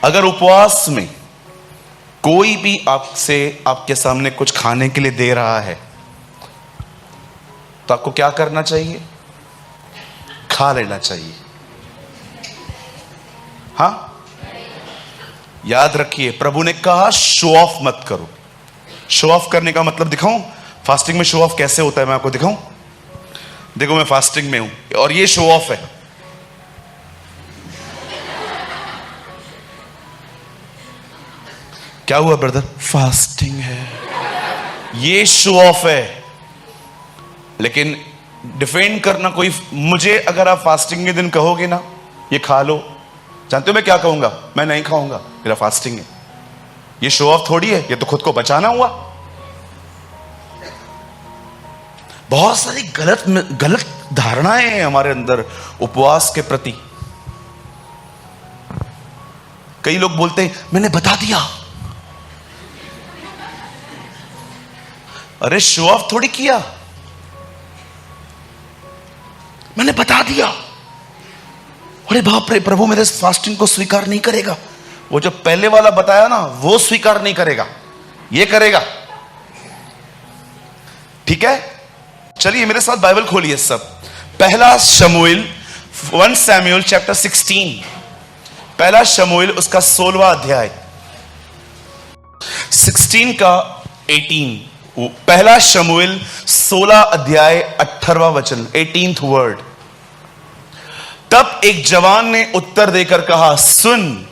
अगर उपवास में कोई भी आपसे आपके सामने कुछ खाने के लिए दे रहा है तो आपको क्या करना चाहिए? खा लेना चाहिए। हाँ, याद रखिए, प्रभु ने कहा शो ऑफ मत करो। शो ऑफ करने का मतलब दिखाऊं? फास्टिंग में शो ऑफ कैसे होता है मैं आपको दिखाऊं? देखो, मैं फास्टिंग में हूं और ये शो ऑफ है। क्या हुआ ब्रदर? फास्टिंग है, ये शो ऑफ है। लेकिन डिफेंड करना कोई, मुझे अगर आप फास्टिंग के दिन कहोगे ना ये खा लो, जानते हो मैं क्या कहूंगा? मैं नहीं खाऊंगा, मेरा फास्टिंग है। ये शो ऑफ थोड़ी है, ये तो खुद को बचाना हुआ। बहुत सारी गलत धारणाएं हैं हमारे अंदर उपवास के प्रति। कई लोग बोलते हैं मैंने बता दिया। अरे शो ऑफ थोड़ी किया, मैंने बता दिया। अरे बाप रे, प्रभु मेरे फास्टिंग को स्वीकार नहीं करेगा। वो जो पहले वाला बताया ना वो स्वीकार नहीं करेगा, ये करेगा। ठीक है, चलिए मेरे साथ बाइबल खोलिए सब। पहला शमूएल 1 सैमुएल चैप्टर 16, पहला शमूएल उसका 16वां अध्याय 16 का 18। पहला शमूएल 16 अध्याय 18वां वचन, 18th वर्ड। तब एक जवान ने उत्तर देकर कहा, सुन,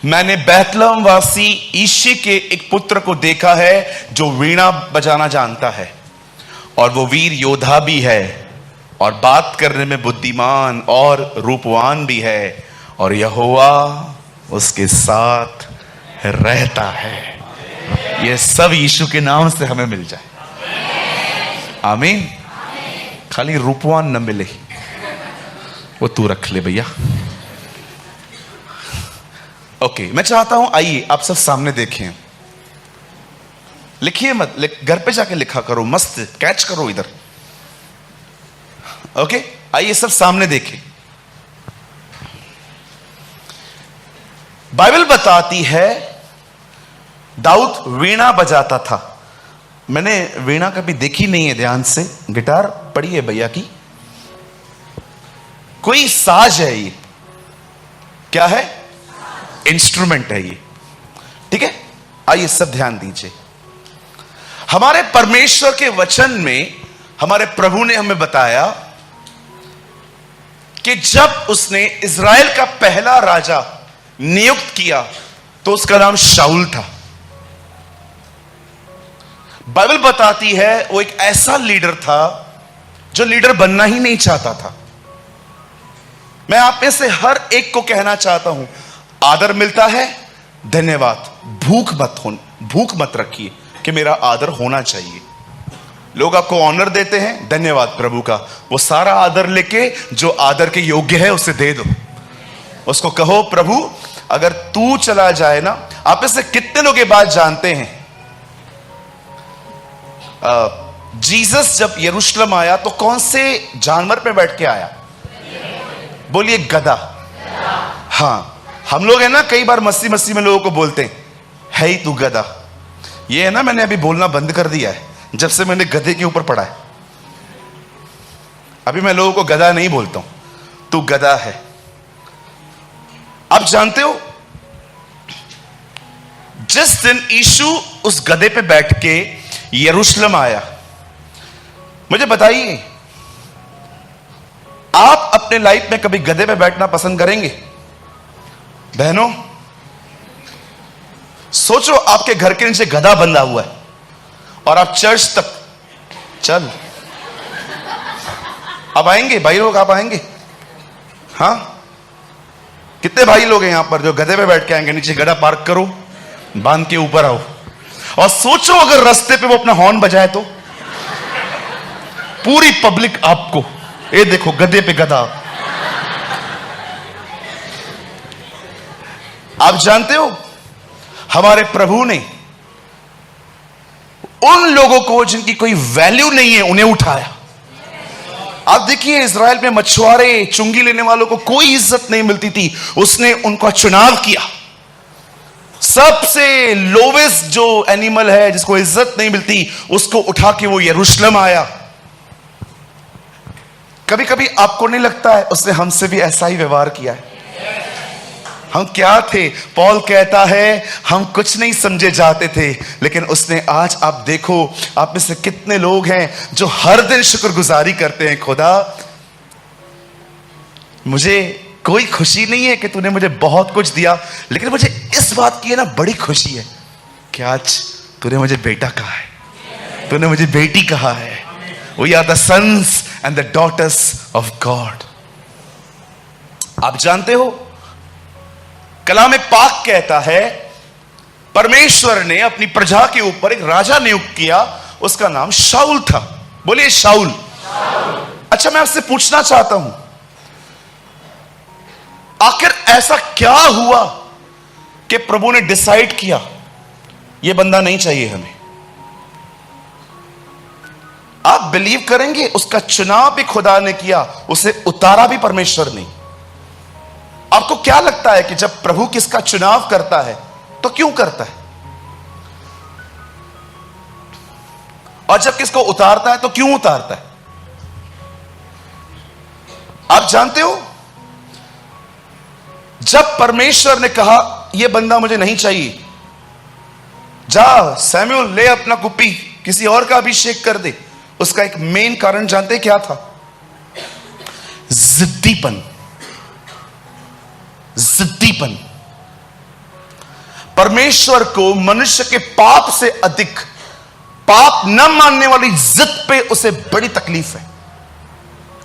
मैंने बैतलहम वासी ईशे के एक पुत्र को देखा है जो वीणा बजाना जानता है और वो वीर योद्धा भी है और बात करने में बुद्धिमान और रूपवान भी है और यहोवा उसके साथ रहता है। ये सब यीशु के नाम से हमें मिल जाए। आमीन। खाली रूपवान न मिले, वो तू रख ले भैया। ओके, मैं चाहता हूं आइए आप सब सामने देखें। लिखिए मत, घर पे जाके लिखा करो, मस्त कैच करो इधर। ओके, आइए सब सामने देखें। बाइबल बताती है दाऊद वीणा बजाता था। मैंने वीणा कभी देखी नहीं है ध्यान से, गिटार पड़ी है भैया की, कोई साज है ये, क्या है? इंस्ट्रूमेंट है ये। ठीक है, आइए सब ध्यान दीजिए। हमारे परमेश्वर के वचन में हमारे प्रभु ने हमें बताया कि जब उसने इज़राइल का पहला राजा नियुक्त किया तो उसका नाम शाऊल था। बाइबल बताती है वो एक ऐसा लीडर था जो लीडर बनना ही नहीं चाहता था। मैं आप में से हर एक को कहना चाहता हूं, आदर मिलता है, धन्यवाद। भूख मत रखिए कि मेरा आदर होना चाहिए। लोग आपको ऑनर देते हैं, धन्यवाद प्रभु का। वो सारा आदर लेके जो आदर के योग्य है उसे दे दो। उसको कहो, प्रभु अगर तू चला जाए ना। आप में से कितने लोग ये बात जानते हैं, जीसस जब यरूशलेम आया तो कौन से जानवर पे बैठ के आया? बोलिए, गधा। हाँ, हम लोग है ना कई बार मस्ती में लोगों को बोलते हैं, है ही तू गधा। ये है ना, मैंने अभी बोलना बंद कर दिया है जब से मैंने गधे के ऊपर पढ़ा है। अभी मैं लोगों को गधा नहीं बोलता हूं, तू गधा है। आप जानते हो जिस दिन यीशु उस गधे पे बैठ के यरूशलेम आया, मुझे बताइए आप अपने लाइफ में कभी गधे पे बैठना पसंद करेंगे? बहनों सोचो, आपके घर के नीचे गधा बंधा हुआ है और आप चर्च तक चल। आप आएंगे भाई लोग? आप आएंगे? हाँ, कितने भाई लोग हैं यहां पर जो गधे पे बैठ के आएंगे? नीचे गधा पार्क करो, बांध के ऊपर आओ और सोचो अगर रास्ते पे वो अपना हॉर्न बजाए तो पूरी पब्लिक आपको, ये देखो गधे पे गधा। आप जानते हो हमारे प्रभु ने उन लोगों को जिनकी कोई वैल्यू नहीं है उन्हें उठाया। आप देखिए इज़राइल में मछुआरे, चुंगी लेने वालों को कोई इज्जत नहीं मिलती थी, उसने उनका चुनाव किया सबसे लोवेस्ट जो एनिमल है, जिसको इज्जत नहीं मिलती, उसको उठा के वो यरूशलेम आया। कभी कभी आपको नहीं लगता है उसने हमसे भी ऐसा ही व्यवहार किया है? हम क्या थे? पौल कहता है हम कुछ नहीं समझे जाते थे, लेकिन उसने आज, आप देखो आप में से कितने लोग हैं जो हर दिन शुक्रगुजारी करते हैं, खुदा मुझे कोई खुशी नहीं है कि तूने मुझे बहुत कुछ दिया, लेकिन मुझे इस बात की है ना बड़ी खुशी है कि आज तूने मुझे बेटा कहा है, तूने मुझे बेटी कहा है। We are the sons and the daughters of God. आप जानते हो कलाम पाक कहता है परमेश्वर ने अपनी प्रजा के ऊपर एक राजा नियुक्त किया, उसका नाम शाऊल था। बोलिए शाऊल। अच्छा, मैं आपसे पूछना चाहता हूं, आखिर ऐसा क्या हुआ कि प्रभु ने डिसाइड किया यह बंदा नहीं चाहिए हमें? आप बिलीव करेंगे उसका चुनाव भी खुदा ने किया, उसे उतारा भी परमेश्वर ने। आपको क्या लगता है कि जब प्रभु किसका चुनाव करता है तो क्यों करता है, और जब किसको उतारता है तो क्यों उतारता है? आप जानते हो, जब परमेश्वर ने कहा यह बंदा मुझे नहीं चाहिए, जा सैमुअल ले अपना कुप्पी किसी और का अभिषेक कर दे, उसका एक मेन कारण जानते क्या था? जिद्दीपन। जिद्दीपन। परमेश्वर को मनुष्य के पाप से अधिक, पाप न मानने वाली जिद पे उसे बड़ी तकलीफ है।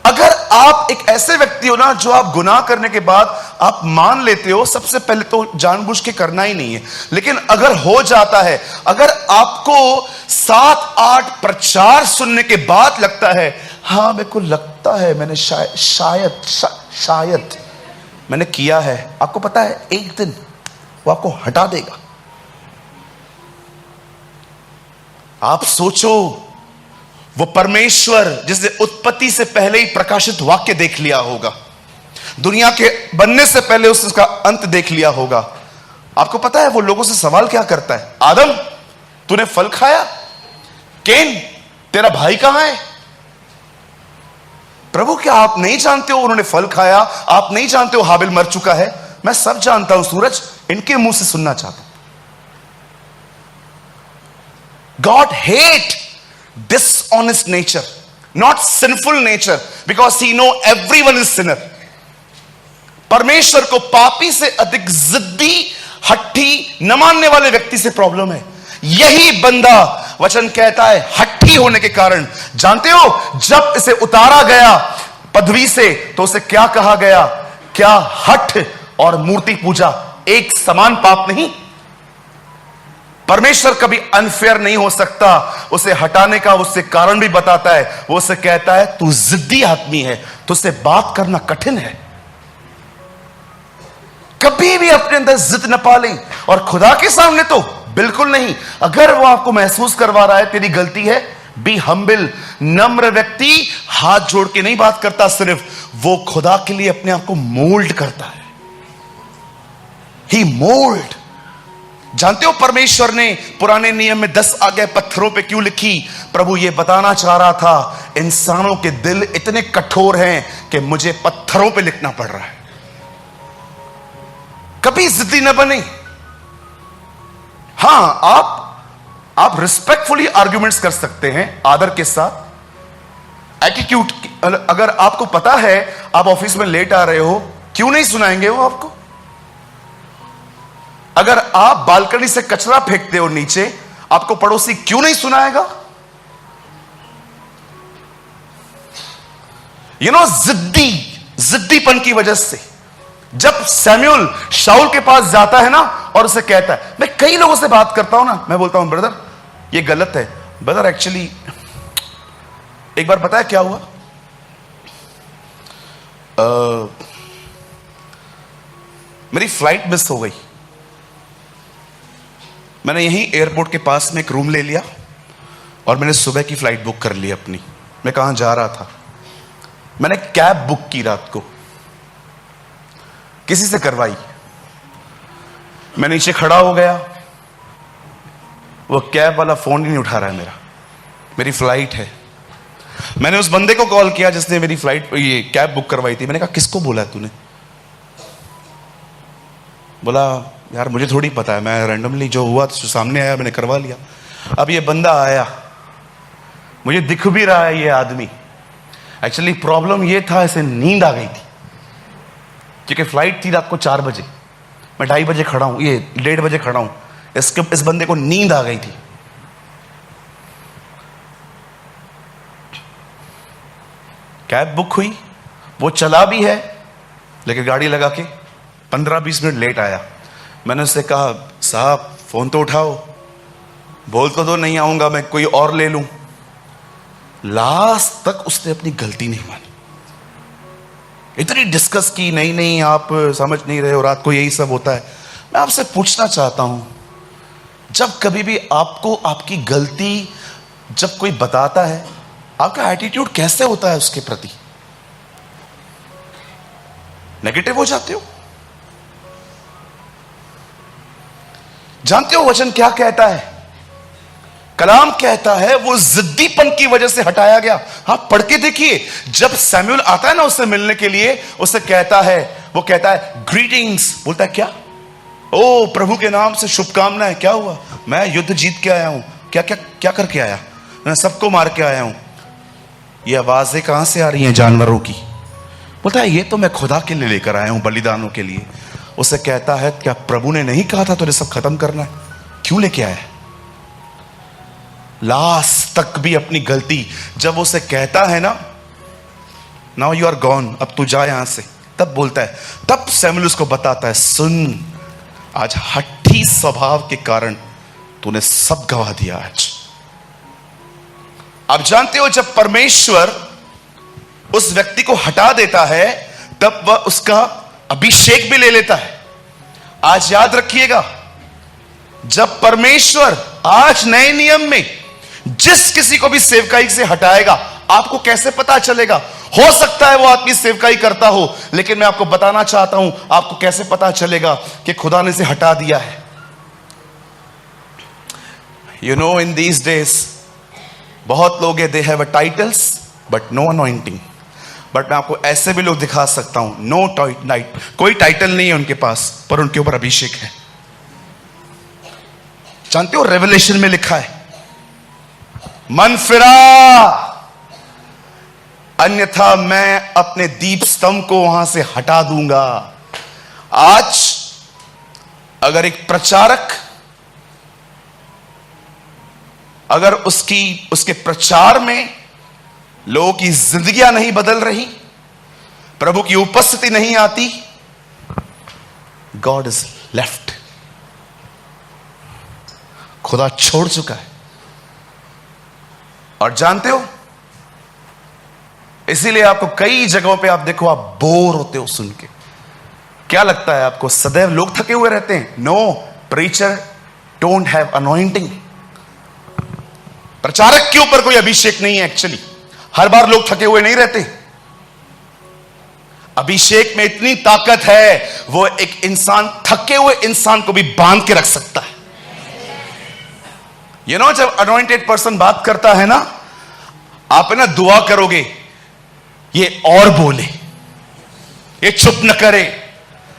अगर आप एक ऐसे व्यक्ति हो ना जो आप गुनाह करने के बाद आप मान लेते हो, सबसे पहले तो जानबूझ के करना ही नहीं है, लेकिन अगर हो जाता है, अगर आपको 7-8 प्रचार सुनने के बाद लगता है हां मेरे को लगता है मैंने शायद मैंने किया है, आपको पता है एक दिन वो आपको हटा देगा। आप सोचो, वो परमेश्वर जिसने उत्पत्ति से पहले ही प्रकाशित वाक्य देख लिया होगा, दुनिया के बनने से पहले उसका अंत देख लिया होगा। आपको पता है वो लोगों से सवाल क्या करता है? आदम तूने फल खाया? केन तेरा भाई कहां है? प्रभु क्या आप नहीं जानते हो उन्होंने फल खाया? आप नहीं जानते हो हाबिल मर चुका है? मैं सब जानता हूं सूरज, इनके मुंह से सुनना चाहता हूं। God hate dishonest nature, not sinful nature, because he know everyone is sinner. परमेश्वर को पापी से अधिक जिद्दी, हट्टी, न मानने वाले व्यक्ति से प्रॉब्लम है। यही बंदा वचन कहता है हट्टी होने के कारण, जानते हो जब इसे उतारा गया पदवी से तो उसे क्या कहा गया? क्या हठ और मूर्ति पूजा एक समान पाप नहीं? परमेश्वर कभी अनफेयर नहीं हो सकता। उसे हटाने का उससे कारण भी बताता है। वो उसे कहता है तू जिद्दी आदमी है, तुझसे बात करना कठिन है। कभी भी अपने अंदर जिद न पालें, और खुदा के सामने तो बिल्कुल नहीं। अगर वो आपको महसूस करवा रहा है तेरी गलती है, बी हम्बिल। नम्र व्यक्ति हाथ जोड़ के नहीं बात करता, सिर्फ वो खुदा के लिए अपने आप को मोल्ड करता है। ही मोल्ड। जानते हो परमेश्वर ने पुराने नियम में 10 आज्ञा पत्थरों पे क्यों लिखी? प्रभु ये बताना चाह रहा था इंसानों के दिल इतने कठोर हैं कि मुझे पत्थरों पे लिखना पड़ रहा है। कभी जिद्दी न बने। हां, आप रिस्पेक्टफुली आर्ग्यूमेंट्स कर सकते हैं, आदर के साथ। एटीट्यूड, अगर आपको पता है आप ऑफिस में लेट आ रहे हो, क्यों नहीं सुनाएंगे वो आपको? अगर आप बालकनी से कचरा फेंकते हो नीचे, आपको पड़ोसी क्यों नहीं सुनाएगा? जिद्दीपन की वजह से जब सैमुअल शाऊल के पास जाता है ना और उसे कहता है, मैं कई लोगों से बात करता हूं ना, मैं बोलता हूं ब्रदर ये गलत है। ब्रदर एक्चुअली एक बार पता है क्या हुआ? मेरी फ्लाइट मिस हो गई। मैंने यहीं एयरपोर्ट के पास में एक रूम ले लिया और मैंने सुबह की फ्लाइट बुक कर ली अपनी। मैं कहां जा रहा था, मैंने कैब बुक की रात को, किसी से करवाई। मैं नीचे खड़ा हो गया, वो कैब वाला फोन ही नहीं उठा रहा है मेरा, मेरी फ्लाइट है। मैंने उस बंदे को कॉल किया जिसने मेरी फ्लाइट ये कैब बुक करवाई थी। मैंने कहा किसको बोला है तूने? बोला यार मुझे थोड़ी पता है, मैं रैंडमली जो हुआ जो सामने आया मैंने करवा लिया। अब ये बंदा आया, मुझे दिख भी रहा है ये आदमी। एक्चुअली प्रॉब्लम ये था, इसे नींद आ गई थी क्योंकि फ्लाइट थी रात को 4 बजे, मैं 2:30 बजे खड़ा हूं, ये 1:30 बजे खड़ा हूं। इस बंदे को नींद आ गई थी। कैब बुक हुई, वो चला भी है लेकिन गाड़ी लगा के 15-20 मिनट लेट आया। मैंने उससे कहा साहब फोन तो उठाओ, बोल तो दो नहीं आऊंगा, मैं कोई और ले लूं। लास्ट तक उसने अपनी गलती नहीं मानी। इतनी डिस्कस की, नहीं आप समझ नहीं रहे हो, रात को यही सब होता है। मैं आपसे पूछना चाहता हूं, जब कभी भी आपको आपकी गलती जब कोई बताता है, आपका एटीट्यूड कैसे होता है उसके प्रति? नेगेटिव हो जाते हो? जानते हो वचन क्या कहता है? कलाम कहता है वो जिद्दीपन की वजह से हटाया गया। हाँ, पढ़ के देखिए, जब सैमुअल आता है ना उससे मिलने के लिए, उससे कहता है, वो कहता है ग्रीटिंग्स, बोलता है क्या? ओ प्रभु के नाम से शुभकामनाएं। क्या हुआ? मैं युद्ध जीत के आया हूं। क्या क्या क्या करके आया? मैं सबको मार के आया हूं। ये आवाजें कहां से आ रही हैं? जानवरों की। बोलता है ये तो मैं खुदा के लिए लेकर आया हूं, बलिदानों के लिए। उसे कहता है क्या प्रभु ने नहीं कहा था तुझे सब खत्म करना है? क्यों लेके आया? लास्ट तक भी अपनी गलती जब उसे कहता है ना, नाउ यू आर गॉन, अब तू जा यहां से, तब बोलता है, तब सैमुअल उसको बताता है सुन, आज हठी स्वभाव के कारण तूने सब गवा दिया आज। आप जानते हो जब परमेश्वर उस व्यक्ति को हटा देता है तब वह उसका अभिषेक भी ले लेता है। आज याद रखिएगा, जब परमेश्वर आज नए नियम में जिस किसी को भी सेवकाई से हटाएगा, आपको कैसे पता चलेगा? हो सकता है वो आदमी सेवकाई करता हो, लेकिन मैं आपको बताना चाहता हूं आपको कैसे पता चलेगा कि खुदा ने इसे हटा दिया है। You know in these days बहुत लोग they have a titles but no anointing. But मैं आपको ऐसे भी लोग दिखा सकता हूं, नो टाइट, कोई टाइटल नहीं है उनके पास, पर उनके ऊपर अभिषेक है। जानते हो रेवलेशन में लिखा है, मन फिरा अन्यथा मैं अपने दीप स्तंभ को वहां से हटा दूंगा। आज अगर एक प्रचारक, अगर उसके प्रचार में लोगों की जिंदगियां नहीं बदल रही, प्रभु की उपस्थिति नहीं आती, गॉड इज लेफ्ट, खुदा छोड़ चुका है। और जानते हो, इसीलिए आपको कई जगहों पे आप देखो, आप बोर होते हो सुन के। क्या लगता है आपको सदैव लोग थके हुए रहते हैं? No, preacher don't have anointing. प्रचारक के ऊपर कोई अभिषेक नहीं है। एक्चुअली हर बार लोग थके हुए नहीं रहते। अभिषेक में इतनी ताकत है, वो एक इंसान, थके हुए इंसान को भी बांध के रख सकता है। यू नो, जब अनॉइंटेड पर्सन बात करता है ना, आप है ना दुआ करोगे ये और बोले, ये चुप न करे।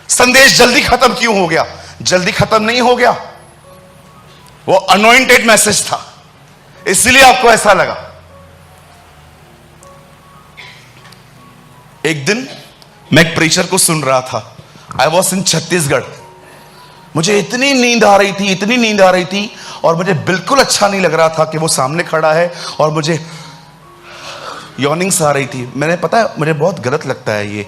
संदेश जल्दी खत्म क्यों हो गया? जल्दी खत्म नहीं हो गया, वो अनॉइंटेड मैसेज था, इसलिए आपको ऐसा लगा। एक दिन मैं एक प्रीचर को सुन रहा था, आई वॉज इन छत्तीसगढ़। मुझे इतनी नींद आ रही थी, इतनी नींद आ रही थी, और मुझे बिल्कुल अच्छा नहीं लग रहा था कि वो सामने खड़ा है और मुझे यॉर्निंग्स आ रही थी। मैंने, पता है मुझे बहुत गलत लगता है ये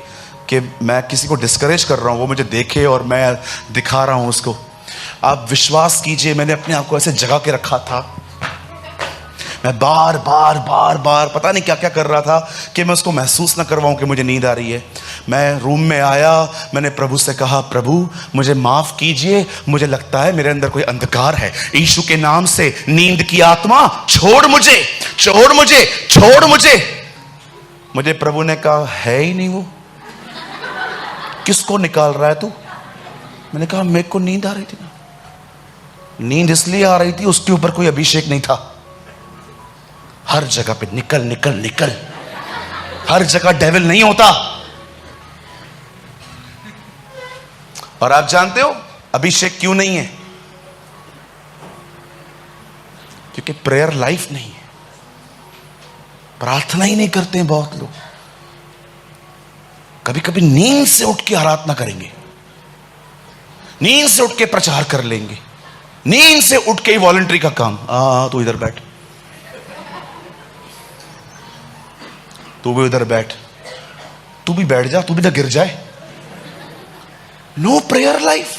कि मैं किसी को डिस्करेज कर रहा हूं, वो मुझे देखे और मैं दिखा रहा हूं उसको। आप विश्वास कीजिए, मैंने अपने आप को ऐसे जगा के रखा था। मैं बार बार पता नहीं क्या क्या कर रहा था कि मैं उसको महसूस ना करवाऊं कि मुझे नींद आ रही है। मैं रूम में आया, मैंने प्रभु से कहा, प्रभु मुझे माफ कीजिए, मुझे लगता है मेरे अंदर कोई अंधकार है। यीशु के नाम से नींद की आत्मा छोड़ मुझे, छोड़ मुझे, छोड़ मुझे। मुझे प्रभु ने कहा, है ही नहीं वो, किसको निकाल रहा है तू? मैंने कहा मेरे को नींद आ रही थी ना। नींद इसलिए आ रही थी, उसके ऊपर कोई अभिषेक नहीं था। हर जगह पे निकल निकल निकल, हर जगह डेविल नहीं होता। और आप जानते हो अभिषेक क्यों नहीं है? क्योंकि प्रेयर लाइफ नहीं है, प्रार्थना ही नहीं करते हैं बहुत लोग। कभी कभी नींद से उठ के आराधना करेंगे, नींद से उठ के प्रचार कर लेंगे, नींद से उठ के ही वॉलंटरी का काम। तू इधर बैठ, तू भी इधर बैठ, तू भी बैठ जा, तू भी ना गिर जाए। No prayer life.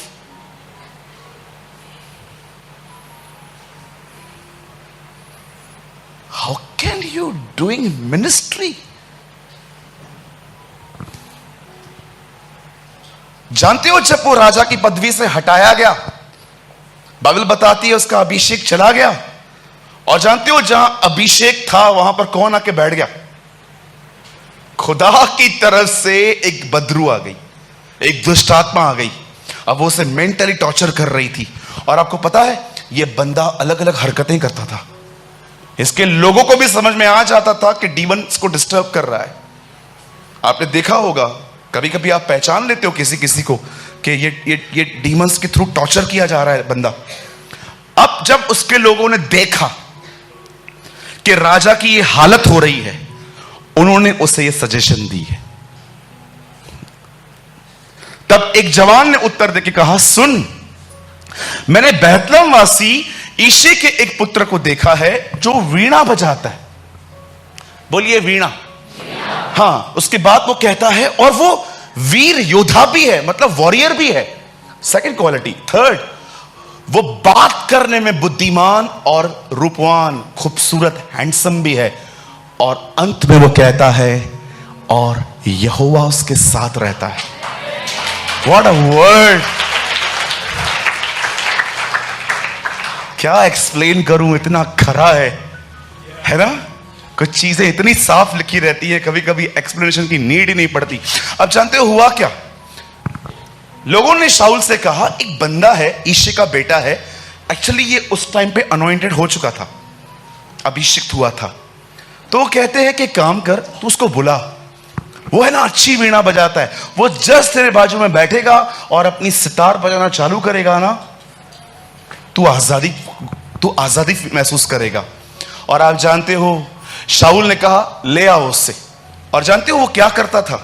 How can you doing ministry? जानते हो जब वो राजा की पदवी से हटाया गया, बाइबल बताती है उसका अभिषेक चला गया। और जानते हो जहां अभिषेक था वहां पर कौन आके बैठ गया? खुदा की तरफ से एक बदरू आ गई, एक दुष्ट आत्मा आ गई। अब वो उसे मेंटली टॉर्चर कर रही थी। और आपको पता है ये बंदा अलग अलग हरकतें करता था। इसके लोगों को भी समझ में आ जाता था कि डीमंस को डिस्टर्ब कर रहा है। आपने देखा होगा कभी कभी आप पहचान लेते हो किसी किसी को कि ये डीमंस के थ्रू टॉर्चर किया जा रहा है बंदा। अब जब उसके लोगों ने देखा कि राजा की ये हालत हो रही है, उन्होंने उसे ये सजेशन दी है। तब एक जवान ने उत्तर देके कहा, सुन, मैंने बैतलहम वासी यिशै के एक पुत्र को देखा है जो वीणा बजाता है। बोलिए वीणा। हाँ, उसके बाद वो कहता है और वो वीर योद्धा भी है, मतलब वॉरियर भी है, सेकंड क्वालिटी। थर्ड, वो बात करने में बुद्धिमान और रूपवान, खूबसूरत, हैंडसम भी है। और अंत में वो कहता है और यहोवा उसके साथ रहता है। What a word! क्या एक्सप्लेन करूं, इतना खरा है ना? कुछ चीजें इतनी साफ लिखी रहती है, कभी कभी एक्सप्लेनेशन की नीड ही नहीं पड़ती। अब जानते हो हुआ क्या? लोगों ने शाऊल से कहा एक बंदा है, यिशै का बेटा है। एक्चुअली ये उस टाइम पे अनॉइंटेड हो चुका था, अभिषिक्त हुआ था। तो वो कहते हैं कि काम कर, तू उसको बुला, वो है ना अच्छी वीणा बजाता है, वो जस्ट तेरे बाजू में बैठेगा और अपनी सितार बजाना चालू करेगा ना, तू आजादी महसूस करेगा। और आप जानते हो शाऊल ने कहा ले आओ उससे। और जानते हो वो क्या करता था?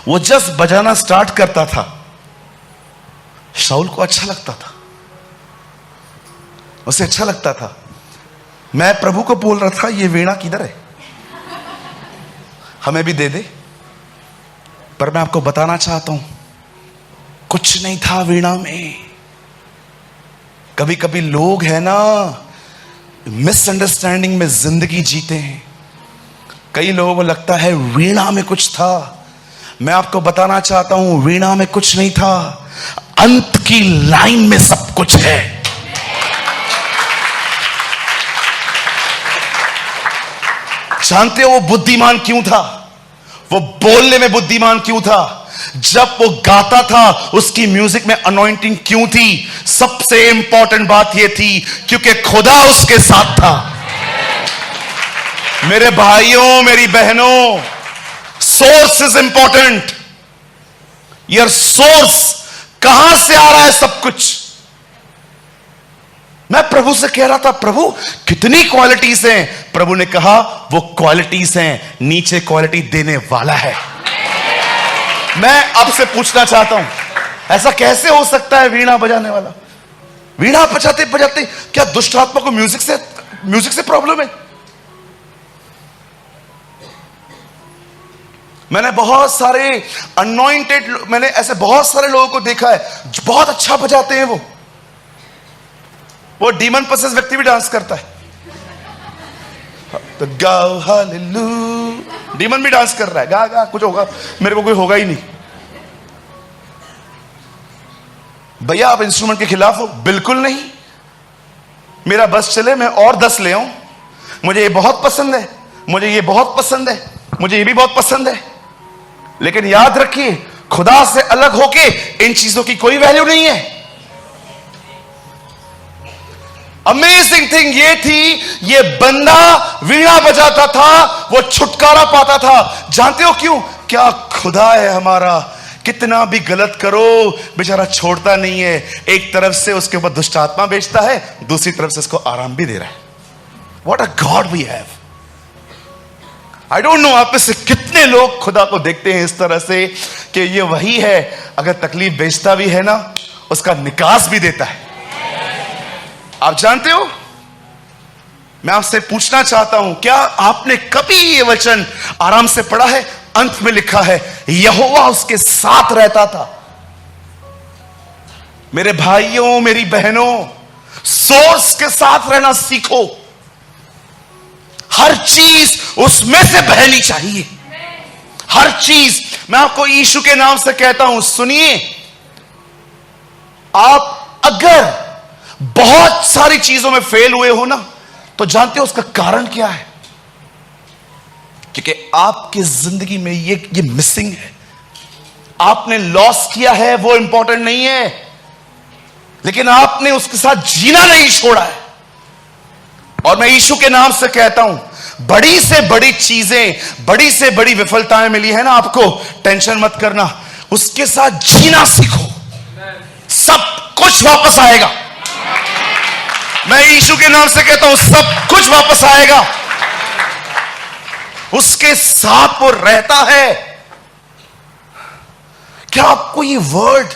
वो जस्ट बजाना स्टार्ट करता था, शाऊल को अच्छा लगता था, उसे अच्छा लगता था। मैं प्रभु को बोल रहा था ये वीणा किधर है, हमें भी दे दे। पर मैं आपको बताना चाहता हूं कुछ नहीं था वीणा में। कभी कभी लोग है ना मिसअंडरस्टैंडिंग में जिंदगी जीते हैं। कई लोगों को लगता है वीणा में कुछ था। मैं आपको बताना चाहता हूं वीणा में कुछ नहीं था, अंत की लाइन में सब कुछ है। जानते हो वो बुद्धिमान क्यों था? वो बोलने में बुद्धिमान क्यों था? जब वो गाता था उसकी म्यूजिक में अनॉइंटिंग क्यों थी? सबसे इंपॉर्टेंट बात यह थी क्योंकि खुदा उसके साथ था। मेरे भाइयों, मेरी बहनों, source is important. Your source, कहां से आ रहा है सब कुछ? मैं प्रभु से कह रहा था प्रभु कितनी क्वालिटीज हैं। प्रभु ने कहा वो क्वालिटीज हैं, नीचे क्वालिटी देने वाला है। मैं आपसे पूछना चाहता हूं ऐसा कैसे हो सकता है? वीणा बजाने वाला वीणा बजाते बजाते क्या दुष्ट आत्मा को म्यूजिक से प्रॉब्लम है? मैंने बहुत सारे अनॉइंटेड, मैंने ऐसे बहुत सारे लोगों को देखा है जो बहुत अच्छा बजाते हैं। वो डीमन पसेस व्यक्ति भी डांस करता है, तो गाओ हालेलुया, डीमन भी डांस कर रहा है, गा गा, कुछ होगा, मेरे को कोई होगा ही नहीं। भैया आप इंस्ट्रूमेंट के खिलाफ हो? बिल्कुल नहीं। मेरा बस चले मैं और 10 ले आऊं, मुझे ये बहुत पसंद है, मुझे ये बहुत पसंद है, मुझे ये भी बहुत पसंद है। लेकिन याद रखिए खुदा से अलग होके इन चीजों की कोई वैल्यू नहीं है। अमेजिंग थिंग ये थी, ये बंदा वीणा बजाता था, वो छुटकारा पाता था। जानते हो क्यों? क्या खुदा है हमारा, कितना भी गलत करो बेचारा छोड़ता नहीं है। एक तरफ से उसके ऊपर दुष्ट आत्मा बेचता है, दूसरी तरफ से उसको आराम भी दे रहा है। What a God we have. I don't know आप में से कितने लोग खुदा को देखते हैं इस तरह से कि ये वही है, अगर तकलीफ बेचता भी है ना, उसका निकास भी देता है। आप जानते हो, मैं आपसे पूछना चाहता हूं, क्या आपने कभी ये वचन आराम से पढ़ा है? अंत में लिखा है यहोवा उसके साथ रहता था। मेरे भाइयों, मेरी बहनों, सोर्स के साथ रहना सीखो। हर चीज उसमें से बहनी चाहिए, हर चीज। मैं आपको यीशु के नाम से कहता हूं, सुनिए, आप अगर बहुत सारी चीजों में फेल हुए हो ना, तो जानते हो उसका कारण क्या है? क्योंकि आपकी जिंदगी में ये मिसिंग है। आपने लॉस किया है, वो इंपॉर्टेंट नहीं है, लेकिन आपने उसके साथ जीना नहीं छोड़ा है। और मैं यीशु के नाम से कहता हूं, बड़ी से बड़ी चीजें, बड़ी से बड़ी विफलताएं मिली है ना आपको, टेंशन मत करना, उसके साथ जीना सीखो, सब कुछ वापस आएगा। मैं यीशु के नाम से कहता हूं, सब कुछ वापस आएगा। उसके साथ वो रहता है। क्या आपको ये वर्ड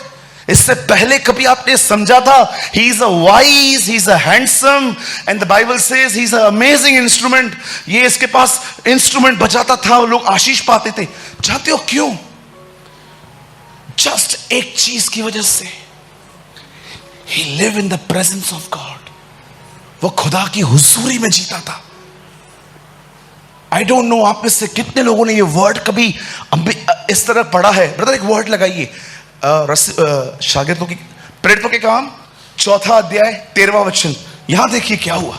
इससे पहले कभी आपने समझा था? He is a wise, he is a handsome, and the Bible says he is a amazing instrument. ये इसके पास इंस्ट्रूमेंट बजाता था और लोग आशीष पाते थे। जानते हो क्यों? जस्ट एक चीज की वजह से, he live in the presence of God. वो खुदा की हुजूरी में जीता था। आई डोंट नो आप में से कितने लोगों ने ये वर्ड कभी इस तरह पढ़ा है। ब्रदर एक वर्ड लगाइए, शागिर्दों की प्रेरितों के काम 4 अध्याय 13वां वचन। यहां देखिए क्या हुआ।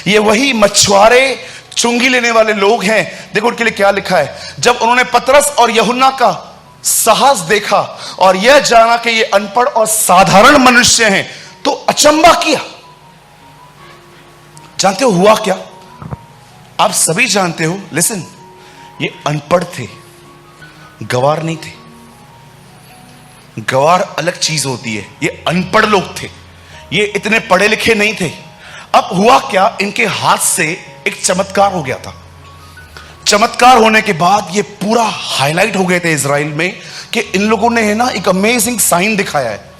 ये वही मछुआरे, चुंगी लेने वाले लोग हैं। देखो उनके लिए क्या लिखा है। जब उन्होंने पतरस और यूहन्ना का साहस देखा और यह जाना कि ये अनपढ़ और साधारण मनुष्य हैं, तो अचंबा किया। जानते हो हुआ क्या? आप सभी जानते हो, लिसन, ये अनपढ़ थे, गवार नहीं थे। गवार अलग चीज होती है, ये अनपढ़ लोग थे, ये इतने पढ़े लिखे नहीं थे। अब हुआ क्या, इनके हाथ से एक चमत्कार हो गया था। चमत्कार होने के बाद ये पूरा हाईलाइट हो गए थे इजराइल में कि इन लोगों ने है ना एक अमेजिंग साइन दिखाया है।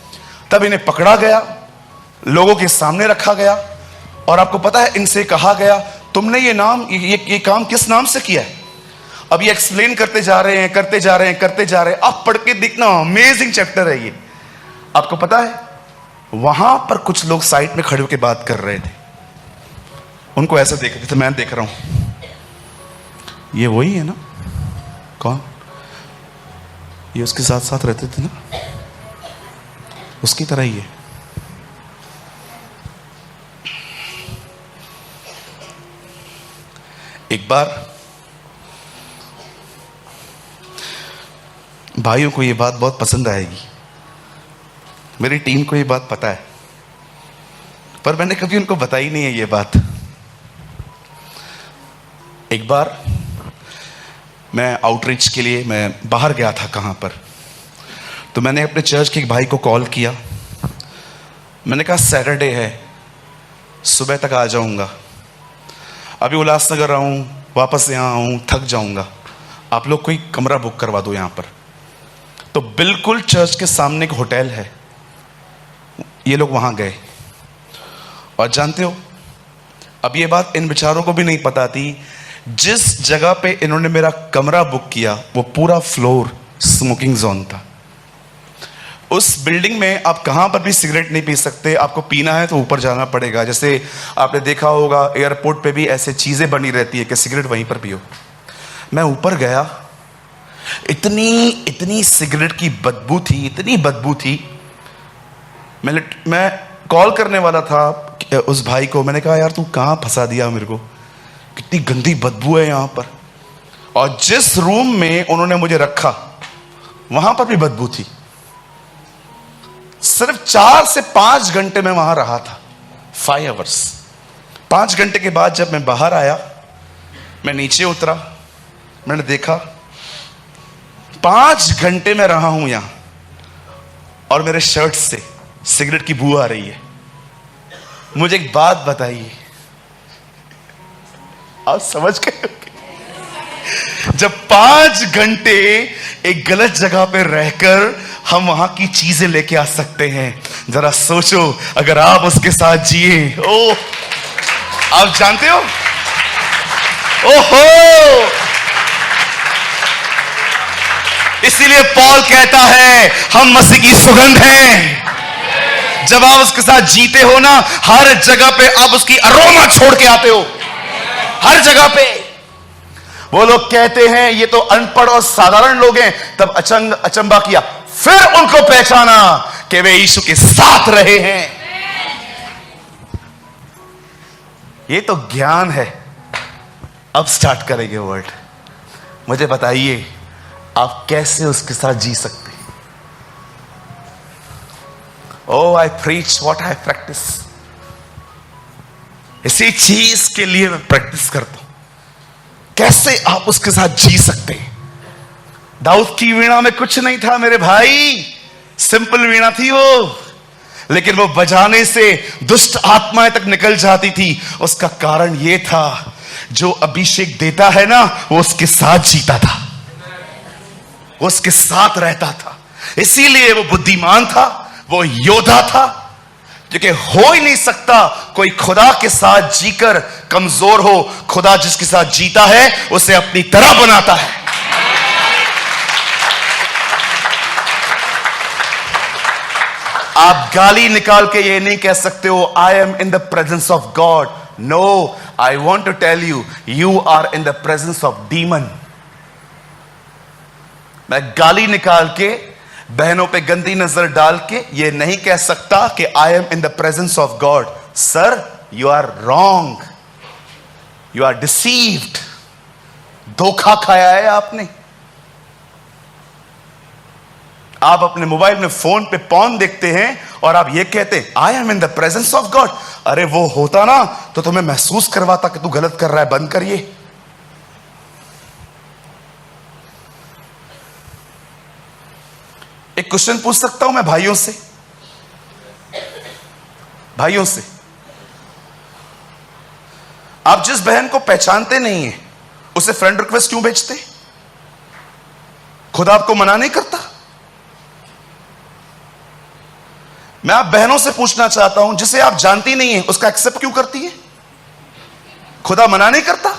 तब इन्हें पकड़ा गया, लोगों के सामने रखा गया, और आपको पता है इनसे कहा गया, तुमने ये काम किस नाम से किया है? अब ये एक्सप्लेन करते जा रहे हैं, करते जा रहे हैं, करते जा रहे हैं। आप पढ़ के देखना, अमेजिंग चैप्टर है ये। आपको पता है वहां पर कुछ लोग साइड में खड़े होकर बात कर रहे थे, उनको ऐसे देख रहे थे, मैं देख रहा हूं, ये वही है ना? कौन? ये उसके साथ साथ रहते थे ना, उसकी तरह ही है। एक बार भाइयों को ये बात बहुत पसंद आएगी, मेरी टीम को ये बात पता है, पर मैंने कभी उनको बताई नहीं है ये बात। एक बार मैं आउटरीच के लिए मैं बाहर गया था कहां पर, तो मैंने अपने चर्च के एक भाई को कॉल किया। मैंने कहा सैटरडे है, सुबह तक आ जाऊंगा, अभी उल्लासनगर आऊं, वापस यहाँ आऊं, थक जाऊंगा, आप लोग कोई कमरा बुक करवा दो यहां पर। तो बिल्कुल चर्च के सामने एक होटल है, ये लोग वहां गए। और जानते हो, अब ये बात इन बेचारों को भी नहीं पता थी, जिस जगह पे इन्होंने मेरा कमरा बुक किया वो पूरा फ्लोर स्मोकिंग जोन था। उस बिल्डिंग में आप कहां पर भी सिगरेट नहीं पी सकते, आपको पीना है तो ऊपर जाना पड़ेगा। जैसे आपने देखा होगा एयरपोर्ट पे भी ऐसे चीजें बनी रहती है कि सिगरेट वहीं पर पियो। मैं ऊपर गया, इतनी सिगरेट की बदबू थी, इतनी बदबू थी। मैं कॉल करने वाला था उस भाई को, मैंने कहा यार तू कहां फंसा दिया मेरे को, कितनी गंदी बदबू है यहां पर। और जिस रूम में उन्होंने मुझे रखा वहां पर भी बदबू थी। सिर्फ 4 से 5 घंटे में वहां रहा था, 5 आवर्स। 5 घंटे के बाद जब मैं बाहर आया, मैं नीचे उतरा, मैंने देखा 5 घंटे में रहा हूं यहां और मेरे शर्ट से सिगरेट की बू आ रही है। मुझे एक बात बताइए, आप समझ गए? जब 5 घंटे एक गलत जगह पे रहकर हम वहां की चीजें लेके आ सकते हैं, जरा सोचो अगर आप उसके साथ जिए। ओ, आप जानते हो, ओहो, इसीलिए पौल कहता है हम मसीह की सुगंध हैं। जब आप उसके साथ जीते हो ना, हर जगह पे आप उसकी अरोमा छोड़ के आते हो, हर जगह पे। वो लोग कहते हैं ये तो अनपढ़ और साधारण लोग हैं, तब अचंबा किया, फिर उनको पहचाना कि वे यीशु के साथ रहे हैं। ये तो ज्ञान है। अब स्टार्ट करेंगे वर्ड। मुझे बताइए आप कैसे उसके साथ जी सकते हैं? ओ आई प्रीच व्हाट आई प्रैक्टिस। इसी चीज के लिए मैं प्रैक्टिस करता हूं, कैसे आप उसके साथ जी सकते हैं। दाऊद की वीणा में कुछ नहीं था मेरे भाई, सिंपल वीणा थी वो, लेकिन वो बजाने से दुष्ट आत्माएं तक निकल जाती थी। उसका कारण यह था, जो अभिषेक देता है ना, वो उसके साथ जीता था, वो उसके साथ रहता था। इसीलिए वो बुद्धिमान था, वो योद्धा था, क्योंकि हो ही नहीं सकता कोई खुदा के साथ जीकर कमजोर हो। खुदा जिसके साथ जीता है उसे अपनी तरह बनाता है। आप गाली निकाल के ये नहीं कह सकते हो I am in the presence of God. No, I want to tell you, you are in the presence of demon. मैं गाली निकाल के, बहनों पे गंदी नजर डाल के ये नहीं कह सकता कि I am in the presence of God. Sir, you are wrong, you are deceived. धोखा खाया है आपने। आप अपने मोबाइल में, फोन पे पॉर्न देखते हैं और आप ये कहते हैं आई am in the presence of God. अरे वो होता ना तो तुम्हें महसूस करवाता कि तू गलत कर रहा है, बंद करिए। एक क्वेश्चन पूछ सकता हूं मैं भाइयों से? भाइयों से, आप जिस बहन को पहचानते नहीं है उसे फ्रेंड रिक्वेस्ट क्यों भेजते? खुद आपको मना नहीं करता? मैं आप बहनों से पूछना चाहता हूं, जिसे आप जानती नहीं है उसका एक्सेप्ट क्यों करती है? खुदा मना नहीं करता?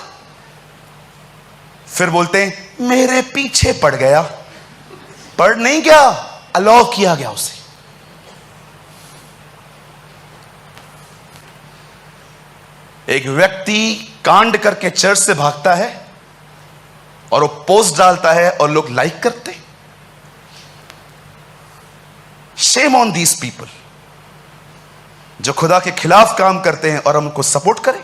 फिर बोलते हैं मेरे पीछे पड़ गया। पढ़ नहीं गया, अलाउ किया गया उसे। एक व्यक्ति कांड करके चर्च से भागता है और वो पोस्ट डालता है और लोग लाइक करते। शेम ऑन दीज पीपल जो खुदा के खिलाफ काम करते हैं और हम उनको सपोर्ट करें।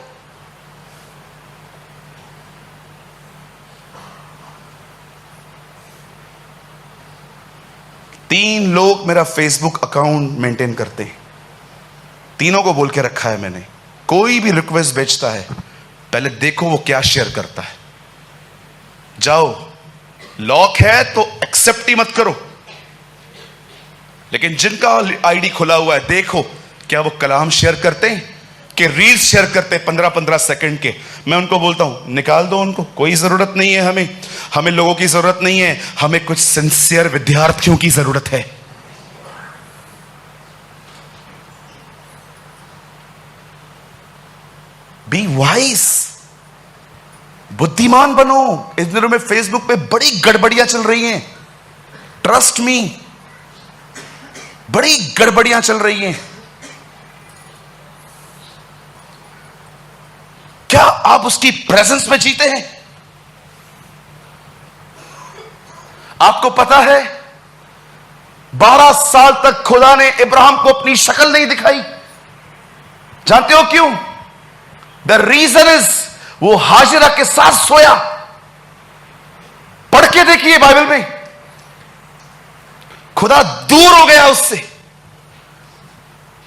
तीन लोग मेरा फेसबुक अकाउंट मेंटेन करते हैं, तीनों को बोल के रखा है मैंने, कोई भी रिक्वेस्ट भेजता है पहले देखो वो क्या शेयर करता है। जाओ, लॉक है तो एक्सेप्ट ही मत करो, लेकिन जिनका आईडी खुला हुआ है देखो क्या वो कलाम शेयर करते हैं कि रील्स शेयर करते हैं 15-15 सेकंड के। मैं उनको बोलता हूं निकाल दो उनको, कोई जरूरत नहीं है हमें लोगों की जरूरत नहीं है, हमें कुछ सिंसियर विद्यार्थियों की जरूरत है। बी वाइज, बुद्धिमान बनो। इस दिनों में फेसबुक पे बड़ी गड़बड़ियां चल रही हैं, ट्रस्ट मी, बड़ी गड़बड़ियां चल रही हैं। क्या आप उसकी प्रेजेंस में जीते हैं? आपको पता है 12 साल तक खुदा ने इब्राहिम को अपनी शक्ल नहीं दिखाई। जानते हो क्यों? द रीजन इज वो हाजिरा के साथ सोया। देखिए बाइबल में, खुदा दूर हो गया उससे।